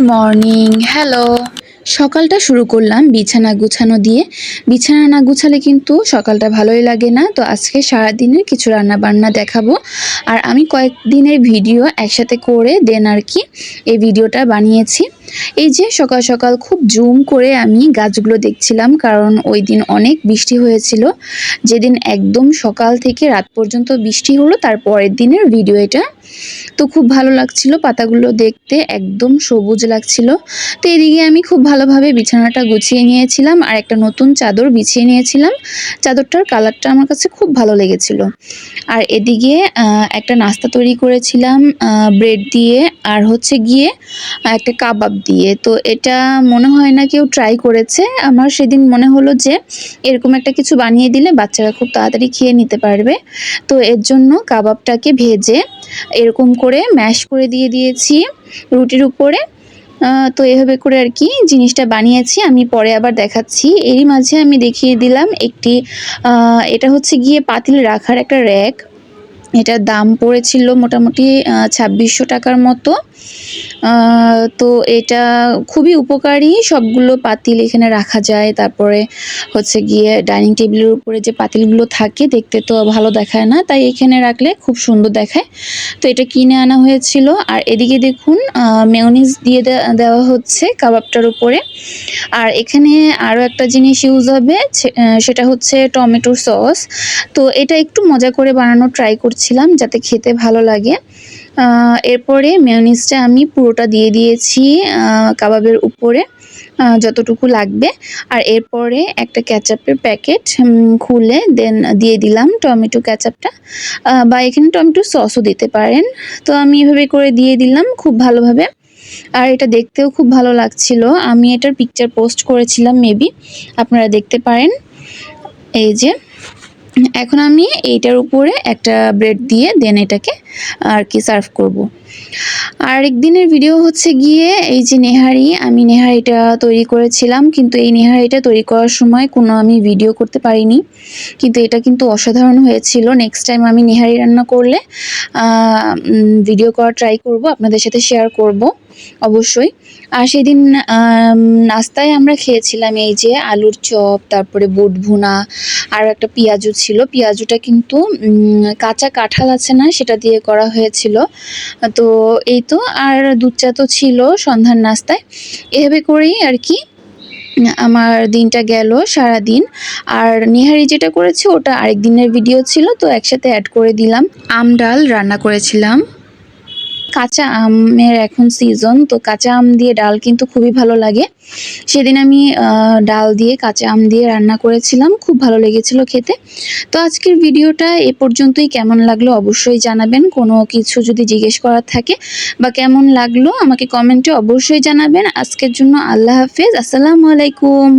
Morning, hello. সকালটা শুরু করলাম বিছানা গুছানো দিয়ে। বিছানা না গুছালে কিন্তু সকালটা ভালোই লাগে না। তো আজকে সারাদিনের কিছু রান্নাবান্না দেখাবো। আর আমি কয়েকদিনের ভিডিও একসাথে করে দেন আর কি এই ভিডিওটা বানিয়েছি। এই যে সকাল সকাল খুব জুম করে আমি গাছগুলো দেখছিলাম, কারণ ওই দিন অনেক বৃষ্টি হয়েছিল। যেদিন একদম সকাল থেকে রাত পর্যন্ত বৃষ্টি হলো, তার পরের দিনের ভিডিও এটা। তো খুব ভালো লাগছিল, পাতাগুলো দেখতে একদম সবুজ লাগছিল। তো এদিকে আমি খুব ভালোভাবে বিছানাটা গুছিয়ে নিয়েছিলাম আর একটা নতুন চাদর বিছিয়ে নিয়েছিলাম। চাদরটার কালারটা আমার কাছে খুব ভালো লেগেছিল। আর এদিকে একটা নাস্তা তৈরি করেছিলাম ব্রেড দিয়ে, আর হচ্ছে গিয়ে একটা কাবাব দিয়ে। তো এটা মনে হয় না কেউ ট্রাই করেছে। আমার সেদিন মনে হলো যে এরকম একটা কিছু বানিয়ে দিলে বাচ্চারা খুব তাড়াতাড়ি খেয়ে নিতে পারবে। তো এর জন্য কাবাবটাকে ভেজে এরকম করে ম্যাশ করে দিয়ে দিয়েছি রুটির উপরে। তো এভাবে করে আর কি জিনিসটা বানিয়েছি, আমি পরে আবার দেখাচ্ছি। এরই মাঝে আমি দেখিয়ে দিলাম একটি এটা হচ্ছে গিয়ে পাতিল রাখার একটা র্যাক। এটার দাম পড়েছিল মোটামুটি ২৬০০ টাকার মতো। তো এটা খুবই উপকারী, সবগুলো পাতিল এখানে রাখা যায়। তারপরে হচ্ছে গিয়ে ডাইনিং টেবিলের উপরে যে পাতিলগুলো থাকে দেখতে তো ভালো দেখায় না, তাই এখানে রাখলে খুব সুন্দর দেখায়। তো এটা কিনে আনা হয়েছিল। আর এদিকে দেখুন মেয়োনিজ দিয়ে দেওয়া হচ্ছে কাবাবটার উপরে। আর এখানে আরও একটা জিনিস ইউজ হবে, সেটা হচ্ছে টমেটোর সস। তো এটা একটু মজা করে বানানোর ট্রাই করছিলাম যাতে খেতে ভালো লাগে। এরপরে মেয়োনিজটা আমি পুরোটা দিয়ে দিয়েছি কাবাবের উপরে যতটুকু লাগবে। আর এরপরে একটা ক্যাচাপের প্যাকেট খুলে দেন দিয়ে দিলাম টমেটো ক্যাচাপটা, বা এখানে টমেটো সসও দিতে পারেন। তো আমি এভাবে করে দিয়ে দিলাম খুব ভালোভাবে। আর এটা দেখতেও খুব ভালো লাগছিল। আমি এটার পিকচার পোস্ট করেছিলাম, মেবি আপনারা দেখতে পারেন। এই যে এখন আমি এইটার উপরে একটা ব্রেড দিয়ে দেন এটাকে আর কি সার্ভ করব। আরেক দিনের ভিডিও হচ্ছে গিয়ে এই যে নেহারি, আমি নেহারিটা তৈরি করেছিলাম, কিন্তু এই নেহারিটা তৈরি করার সময় কোনো আমি ভিডিও করতে পারিনি, কিন্তু এটা কিন্তু অসাধারণ হয়েছিল। নেক্সট টাইম আমি নেহারি রান্না করলে ভিডিও করা ট্রাই করব, আপনাদের সাথে শেয়ার করব অবশ্যই। আর সেদিন নাস্তায় আমরা খেয়েছিলাম এই যে আলুর চপ, তারপরে বুট ভুনা, আর একটা পেঁয়াজু ছিল। পেঁয়াজুটা কিন্তু কাঁচা কাঁঠাল আছে না, সেটা দিয়ে করা হয়েছিল। তো এই তো, আর দুধ চা তো ছিল সন্ধ্যার নাস্তায়। এভাবে করেই আর কি আমার দিনটা গেল সারাদিন। আর নেহারি যেটা করেছি ওটা আরেক দিনের ভিডিও ছিল, তো একসাথে অ্যাড করে দিলাম। আম ডাল রান্না করেছিলাম। কাঁচা আমের এখন সিজন, তো কাঁচা আম দিয়ে ডাল কিন্তু খুবই ভালো লাগে। সেদিন আমি ডাল দিয়ে কাঁচা আম দিয়ে রান্না করেছিলাম, খুব ভালো লেগেছিল খেতে। তো আজকের ভিডিওটা এ পর্যন্তই। কেমন লাগলো অবশ্যই জানাবেন। কোনো কিছু যদি জিজ্ঞেস করার থাকে বা কেমন লাগলো আমাকে কমেন্টে অবশ্যই জানাবেন। আজকের জন্য আল্লাহ হাফেজ, আসসালামু আলাইকুম।